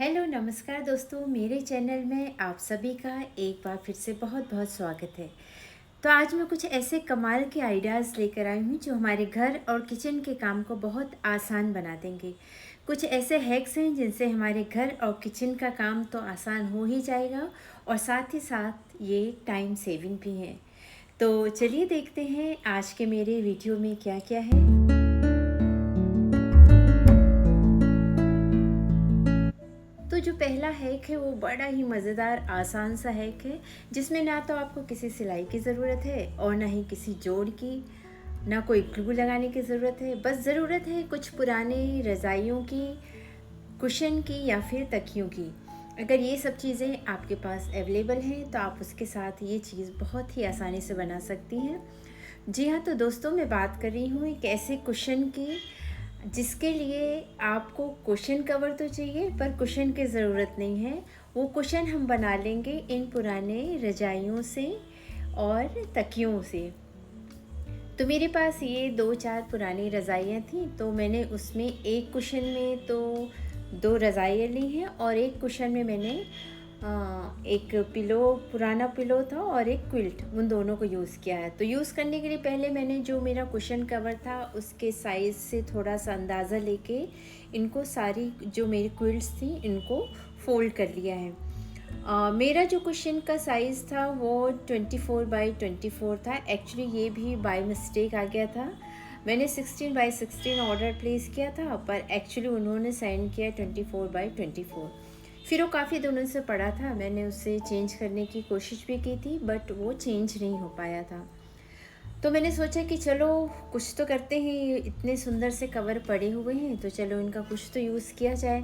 Hello नमस्कार दोस्तों, मेरे चैनल में आप सभी का एक बार फिर से बहुत बहुत स्वागत है। तो आज मैं कुछ ऐसे कमाल के आइडियाज़ लेकर आई हूँ जो हमारे घर और किचन के काम को बहुत आसान बना देंगे। कुछ ऐसे हैक्स हैं जिनसे हमारे घर और किचन का काम तो आसान हो ही जाएगा और साथ ही साथ ये टाइम सेविंग भी है। तो चलिए देखते हैं आज के मेरे वीडियो में क्या क्या है। तो जो पहला हैक है वो बड़ा ही मज़ेदार आसान सा हैक है, जिसमें ना तो आपको किसी सिलाई की ज़रूरत है और ना ही किसी जोड़ की, ना कोई ग्लू लगाने की ज़रूरत है। बस ज़रूरत है कुछ पुराने रज़ाइयों की, कुशन की या फिर तकियों की। अगर ये सब चीज़ें आपके पास अवेलेबल हैं तो आप उसके साथ ये चीज़ बहुत ही आसानी से बना सकती हैं। जी हाँ, तो दोस्तों मैं बात कर रही हूँ एक ऐसे कुशन की जिसके लिए आपको कुशन कवर तो चाहिए पर कुशन की ज़रूरत नहीं है। वो कुशन हम बना लेंगे इन पुराने रजाइयों से और तकियों से। तो मेरे पास ये 2-4 पुरानी रज़ाइयाँ थीं, तो मैंने उसमें एक कुशन में तो 2 रज़ाइयाँ ली हैं और एक कुशन में मैंने एक पुराना पिलो था और एक क्विल्ट, उन दोनों को यूज़ किया है। तो यूज़ करने के लिए पहले मैंने जो मेरा कुशन कवर था उसके साइज़ से थोड़ा-सा अंदाज़ा लेके इनको सारी जो मेरी क्विल्ट्स थी इनको फ़ोल्ड कर लिया है। मेरा जो कुशन का साइज़ था वो 24 बाई 24 था। एक्चुअली ये भी बाय मिस्टेक आ गया था। मैंने 16 बाई 16 ऑर्डर प्लेस किया था, पर एक्चुअली उन्होंने सेंड किया 24 बाई 24। फिर वो काफ़ी दिनों से पड़ा था, मैंने उसे चेंज करने की कोशिश भी की थी बट वो चेंज नहीं हो पाया था। तो मैंने सोचा कि चलो कुछ तो करते हैं, ये इतने सुंदर से कवर पड़े हुए हैं तो चलो इनका कुछ तो यूज़ किया जाए।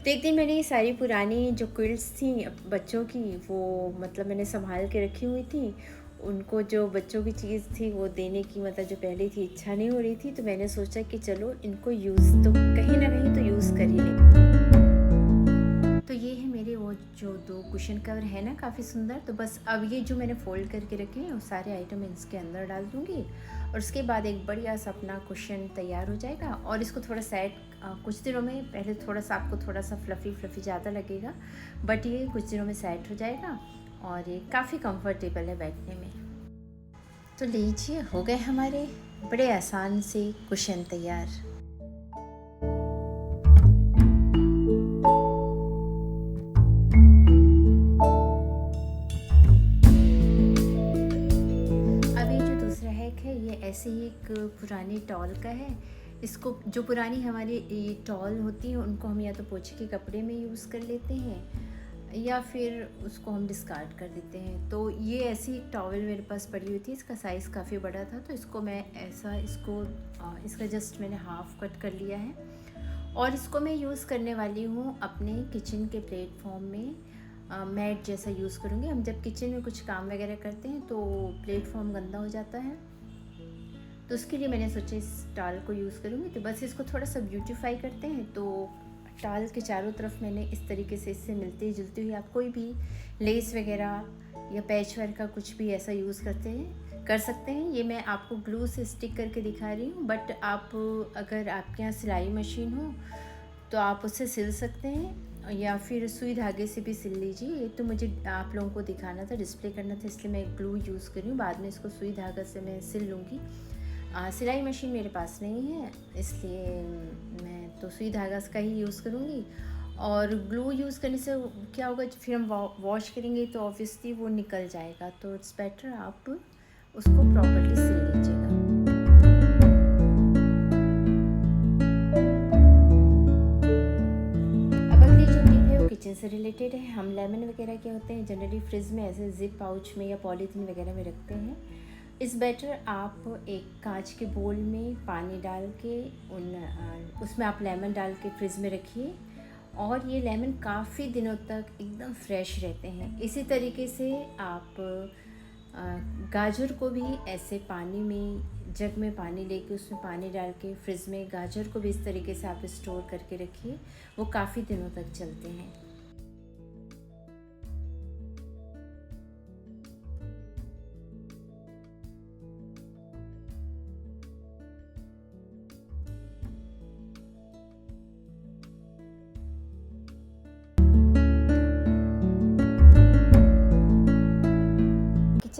तो एक दिन मैंने ये सारी पुरानी जो क्विल्ट्स थी बच्चों की, वो मतलब मैंने संभाल के रखी हुई थी। उनको जो बच्चों की चीज़ थी वो देने की मतलब जो पहले थी इच्छा नहीं हो रही थी, तो मैंने सोचा कि चलो इनको यूज़ तो कहीं ना कहीं तो यूज़ कर ही लें। तो ये है मेरे वो जो 2 कुशन कवर है ना, काफ़ी सुंदर। तो बस अब ये जो मैंने फ़ोल्ड करके रखे हैं वो सारे आइटम इसके अंदर डाल दूँगी और उसके बाद एक बढ़िया सा अपना कुशन तैयार हो जाएगा। और इसको थोड़ा सेट कुछ दिनों में, पहले थोड़ा-सा आपको थोड़ा-सा फ्लफ़ी ज़्यादा लगेगा, बट ये कुछ दिनों में सेट हो जाएगा और ये काफ़ी कंफर्टेबल है बैठने में। तो लीजिए, हो गए हमारे बड़े आसान से कुशन तैयार। अब ये जो दूसरा हैक है ये ऐसे ही एक पुरानी टॉल का है। इसको जो पुरानी हमारी ये टॉल होती है उनको हम या तो पोछे के कपड़े में यूज़ कर लेते हैं या फिर उसको हम डिस्कार्ड कर देते हैं। तो ये ऐसी एक टॉवल मेरे पास पड़ी हुई थी, इसका साइज़ काफ़ी बड़ा था, तो इसको मैं ऐसा इसका जस्ट मैंने हाफ़ कट कर लिया है और इसको मैं यूज़ करने वाली हूँ अपने किचन के प्लेटफॉर्म में। मैट जैसा यूज़ करूँगी। हम जब किचन में कुछ काम वगैरह करते हैं तो प्लेटफॉर्म गंदा हो जाता है, तो उसके लिए मैंने सोचा इस टाल को यूज़ करूँगी। तो बस इसको थोड़ा सा ब्यूटीफाई करते हैं। तो टाल के चारों तरफ मैंने इस तरीके से इससे मिलती जुलती हुई, आप कोई भी लेस वगैरह या पैच वर्क का कुछ भी ऐसा यूज़ कर सकते हैं। ये मैं आपको ग्लू से स्टिक करके दिखा रही हूँ, बट आप अगर आपके यहाँ सिलाई मशीन हो तो आप उससे सिल सकते हैं या फिर सुई धागे से भी सिल लीजिए। ये तो मुझे आप लोगों को दिखाना था, डिस्प्ले करना था, इसलिए मैं ग्लू यूज़ कर रही हूँ। बाद में इसको सुई धागा से मैं सिल लूँगी। सिलाई मशीन मेरे पास नहीं है, इसलिए मैं तो सुई धागा का ही यूज़ करूँगी। और ग्लू यूज़ करने से क्या होगा, फिर हम वॉश करेंगे तो ऑब्वियसली वो निकल जाएगा, तो इट्स बेटर आप उसको प्रॉपर्ली सिल लीजिएगा। अब अगली जो टिप है वो किचन से रिलेटेड है। हम लेमन वगैरह क्या होते हैं जनरली फ्रिज में ऐसे जिप पाउच में या पॉलीथीन वगैरह में रखते हैं। इस बेटर आप एक कांच के बोल में पानी डाल के उसमें आप लेमन डाल के फ्रिज में रखिए और ये लेमन काफ़ी दिनों तक एकदम फ्रेश रहते हैं। इसी तरीके से आप गाजर को भी ऐसे पानी में, जग में पानी लेके उसमें पानी डाल के फ्रिज में गाजर को भी इस तरीके से आप स्टोर करके रखिए, वो काफ़ी दिनों तक चलते हैं।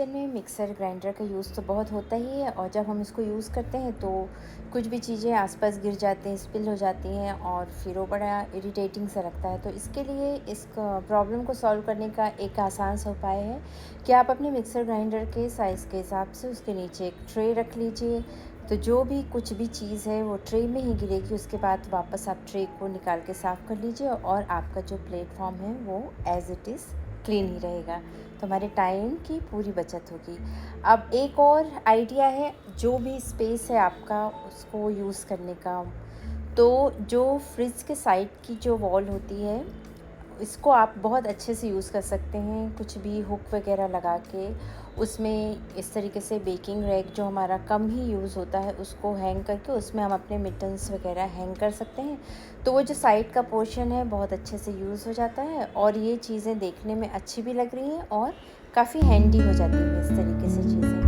किचन में मिक्सर ग्राइंडर का यूज़ तो बहुत होता ही है, और जब हम इसको यूज़ करते हैं तो कुछ भी चीज़ें आसपास गिर जाती हैं, स्पिल हो जाती हैं, और फिर वो बड़ा इरिटेटिंग सा लगता है। तो इसके लिए इस प्रॉब्लम को सॉल्व करने का एक आसान सा उपाय है कि आप अपने मिक्सर ग्राइंडर के साइज़ के हिसाब से उसके नीचे एक ट्रे रख लीजिए। तो जो भी कुछ भी चीज़ है वो ट्रे में ही गिरेगी, उसके बाद वापस आप ट्रे को निकाल के साफ़ कर लीजिए, और आपका जो प्लेटफॉर्म है वो एज़ इट इज़ क्लीन ही रहेगा। तो हमारे टाइम की पूरी बचत होगी। अब एक और आइडिया है, जो भी स्पेस है आपका उसको यूज़ करने का, तो जो फ्रिज के साइड की जो वॉल होती है, इसको आप बहुत अच्छे से यूज़ कर सकते हैं, कुछ भी हुक वगैरह लगा के उसमें इस तरीके से बेकिंग रैक जो हमारा कम ही यूज़ होता है उसको हैंग करके उसमें हम अपने मिटन्स वगैरह हैंग कर सकते हैं। तो वो जो साइड का पोर्शन है बहुत अच्छे से यूज़ हो जाता है, और ये चीज़ें देखने में अच्छी भी लग रही हैं और काफ़ी हैंडी हो जाती हैं इस तरीके से चीज़ें।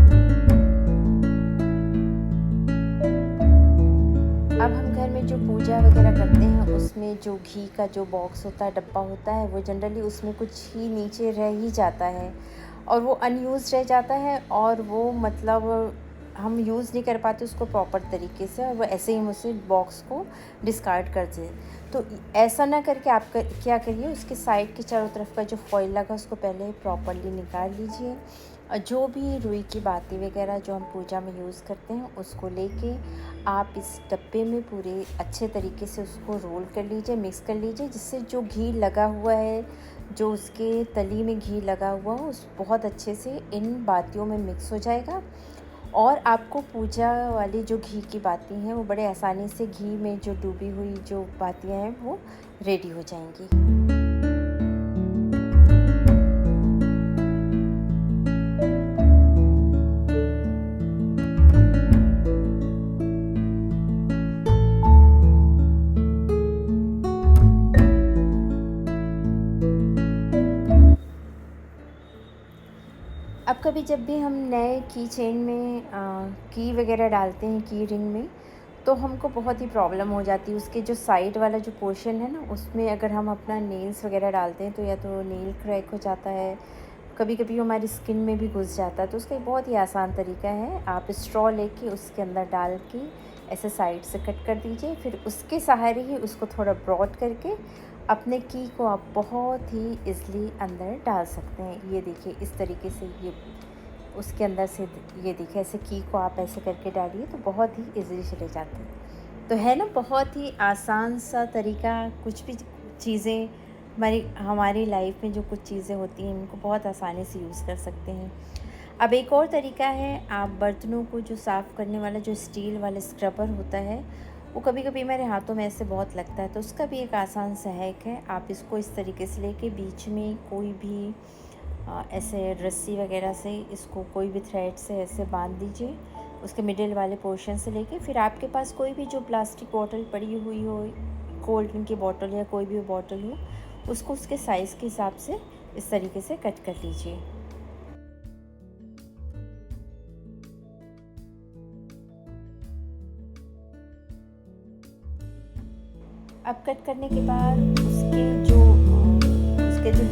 अब हम घर में जो पूजा वगैरह करते हैं उसमें जो घी का जो बॉक्स होता है, डब्बा होता है, वो जनरली उसमें कुछ ही नीचे रह ही जाता है, और वो अनयूज़ रह जाता है, और वो मतलब हम यूज़ नहीं कर पाते उसको प्रॉपर तरीके से, और वो ऐसे ही हम उसे बॉक्स को डिस्कार्ड कर दें। तो ऐसा ना करके आप क्या करिए, उसके साइड के चारों तरफ का जो फॉइल लगा उसको पहले प्रॉपरली निकाल लीजिए, और जो भी रुई की बाती वगैरह जो हम पूजा में यूज़ करते हैं उसको लेके आप इस डब्बे में पूरे अच्छे तरीके से उसको रोल कर लीजिए, मिक्स कर लीजिए, जिससे जो घी लगा हुआ है, जो उसके तली में घी लगा हुआ हो, उस बहुत अच्छे से इन बातियों में मिक्स हो जाएगा, और आपको पूजा वाली जो घी की बाती हैं वो बड़े आसानी से घी में जो डूबी हुई जो बातियाँ हैं वो रेडी हो जाएंगी। अब कभी जब भी हम नए की चेन में की वगैरह डालते हैं, की रिंग में, तो हमको बहुत ही प्रॉब्लम हो जाती है। उसके जो साइड वाला जो पोर्शन है ना, उसमें अगर हम अपना नेल्स वगैरह डालते हैं तो या तो नेल क्रैक हो जाता है, कभी-कभी हमारी स्किन में भी घुस जाता है। तो उसका एक बहुत ही आसान तरीका है, आप स्ट्रॉ लेके उसके अंदर डाल के ऐसे साइड से कट कर दीजिए, फिर उसके सहारे ही उसको थोड़ा ब्रॉड करके अपने की को आप बहुत ही ईज़िली अंदर डाल सकते हैं। ये देखिए इस तरीके से, ये उसके अंदर से, ये देखिए ऐसे की को आप ऐसे करके डालिए तो बहुत ही ईज़िली चले जाते हैं। तो है ना बहुत ही आसान सा तरीका, कुछ भी चीज़ें हमारी हमारी लाइफ में जो कुछ चीज़ें होती हैं उनको बहुत आसानी से यूज़ कर सकते हैं। अब एक और तरीका है, आप बर्तनों को जो साफ़ करने वाला जो स्टील वाला स्क्रबर होता है, वो कभी-कभी मेरे हाथों में ऐसे बहुत लगता है, तो उसका भी एक आसान सहायक है। आप इसको इस तरीके से लेके बीच में कोई भी ऐसे रस्सी वगैरह से इसको कोई भी थ्रेड से ऐसे बांध दीजिए, उसके मिडिल वाले पोर्शन से लेके, फिर आपके पास कोई भी जो प्लास्टिक बॉटल पड़ी हुई हो, कोल्ड ड्रिंक की बॉटल या कोई भी बॉटल हो, उसको उसके साइज़ के हिसाब से इस तरीके से कट कर लीजिए। अब कट करने के बाद उसके जो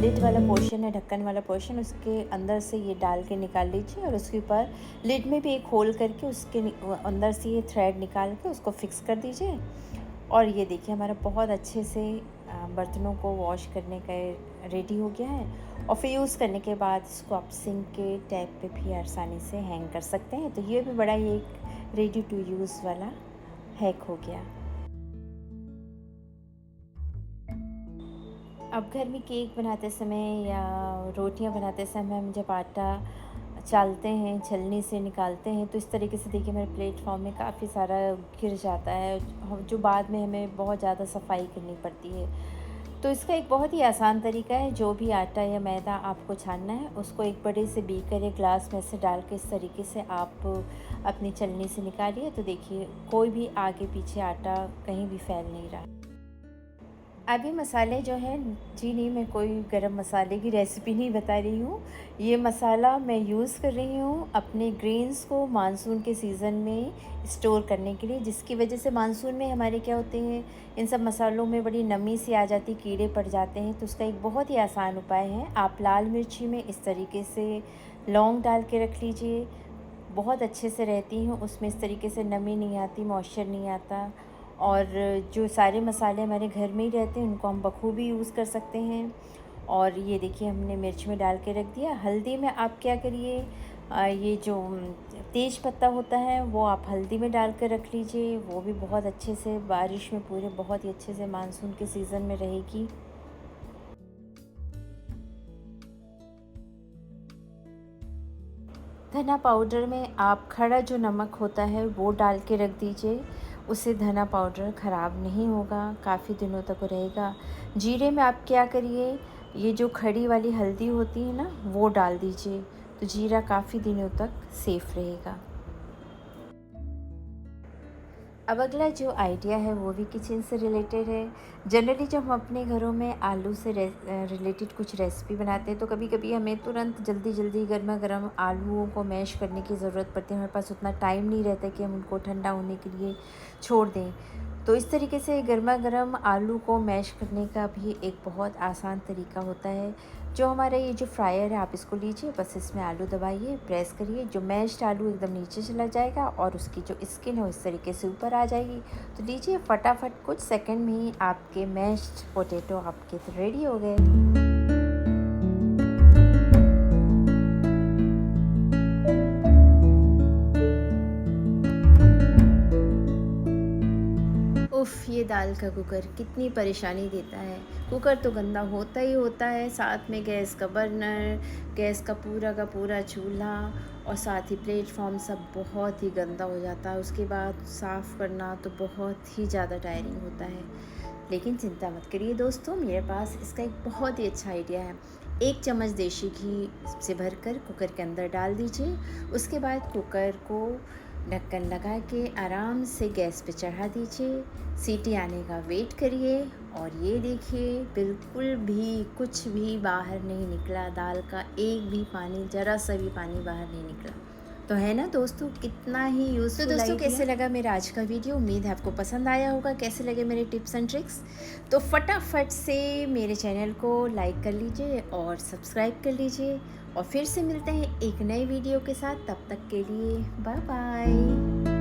लिड वाला पोर्शन है, ढक्कन वाला पोर्शन, उसके अंदर से ये डाल के निकाल लीजिए, और उसके ऊपर लिड में भी एक होल करके उसके अंदर से ये थ्रेड निकाल के उसको फिक्स कर दीजिए। और ये देखिए हमारा बहुत अच्छे से बर्तनों को वॉश करने का रेडी हो गया है, और फिर यूज़ करने के बाद इसको आप सिंक के टैप पे भी आसानी से हैंग कर सकते हैं। तो ये भी बड़ा ही एक रेडी टू यूज़ वाला हैक हो गया। अब घर में केक बनाते समय या रोटियां बनाते समय हम जब आटा चालते हैं, छलनी से निकालते हैं, तो इस तरीके से देखिए मेरे प्लेटफॉर्म में काफ़ी सारा गिर जाता है, जो बाद में हमें बहुत ज़्यादा सफाई करनी पड़ती है। तो इसका एक बहुत ही आसान तरीका है, जो भी आटा या मैदा आपको छानना है उसको एक बड़े से बीकर या ग्लास में से डाल के इस तरीके से आप अपनी छलनी से निकालिए, तो देखिए कोई भी आगे पीछे आटा कहीं भी फैल नहीं रहा। अभी मसाले जो हैं, जी नहीं, मैं कोई गरम मसाले की रेसिपी नहीं बता रही हूँ। ये मसाला मैं यूज़ कर रही हूँ अपने ग्रेन्स को मानसून के सीज़न में स्टोर करने के लिए, जिसकी वजह से मानसून में हमारे क्या होते हैं, इन सब मसालों में बड़ी नमी सी आ जाती, कीड़े पड़ जाते हैं। तो उसका एक बहुत ही आसान उपाय है, आप लाल मिर्ची में इस तरीके से लौंग डाल के रख लीजिए, बहुत अच्छे से रहती हैं, उसमें इस तरीके से नमी नहीं आती, मॉइस्चर नहीं आता। और जो सारे मसाले हमारे घर में ही रहते हैं उनको हम बखूबी यूज़ कर सकते हैं। और ये देखिए हमने मिर्च में डाल के रख दिया। हल्दी में आप क्या करिए, ये जो तेज पत्ता होता है वो आप हल्दी में डाल कर रख लीजिए, वो भी बहुत अच्छे से बारिश में पूरे बहुत ही अच्छे से मानसून के सीज़न में रहेगी। धना पाउडर में आप खड़ा जो नमक होता है वो डाल के रख दीजिए, उससे धना पाउडर ख़राब नहीं होगा, काफ़ी दिनों तक रहेगा। जीरे में आप क्या करिए, ये जो खड़ी वाली हल्दी होती है ना वो डाल दीजिए, तो जीरा काफ़ी दिनों तक सेफ़ रहेगा। अब अगला जो आइडिया है वो भी किचन से रिलेटेड है। जनरली जब हम अपने घरों में आलू से रिलेटेड कुछ रेसिपी बनाते हैं तो कभी कभी हमें तुरंत जल्दी जल्दी गर्मा गर्म आलूओं को मैश करने की ज़रूरत पड़ती है, हमारे पास उतना टाइम नहीं रहता कि हम उनको ठंडा होने के लिए छोड़ दें। तो इस तरीके से गर्मा गर्म आलू को मैश करने का भी एक बहुत आसान तरीका होता है। जो हमारा ये जो फ्रायर है आप इसको लीजिए, बस इसमें आलू दबाइए, प्रेस करिए, जो मैश्ड आलू एकदम नीचे चला जाएगा और उसकी जो स्किन है इस तरीके से ऊपर आ जाएगी। तो लीजिए, फटाफट कुछ सेकंड में ही आपके मैश्ड पोटैटो आपके तो रेडी हो गए। उफ़! ये दाल का कुकर कितनी परेशानी देता है। कुकर तो गंदा होता ही होता है, साथ में गैस का बर्नर, गैस का पूरा चूल्हा और साथ ही प्लेटफ़ॉर्म सब बहुत ही गंदा हो जाता है। उसके बाद साफ़ करना तो बहुत ही ज़्यादा टायरिंग होता है। लेकिन चिंता मत करिए दोस्तों, मेरे पास इसका एक बहुत ही अच्छा आइडिया है। 1 चम्मच देशी घी से भरकर कुकर के अंदर डाल दीजिए। उसके बाद कुकर को ढक्कन लगा के आराम से गैस पे चढ़ा दीजिए। सीटी आने का वेट करिए और ये देखिए बिल्कुल भी कुछ भी बाहर नहीं निकला, दाल का एक भी पानी, ज़रा सा भी पानी बाहर नहीं निकला। तो है ना दोस्तों, कितना ही यूज़फुल। तो दोस्तों कैसे लगा मेरा आज का वीडियो, उम्मीद है आपको पसंद आया होगा। कैसे लगे मेरे टिप्स एंड ट्रिक्स, तो फटाफट से मेरे चैनल को लाइक कर लीजिए और सब्सक्राइब कर लीजिए। और फिर से मिलते हैं एक नए वीडियो के साथ, तब तक के लिए बाय बाय।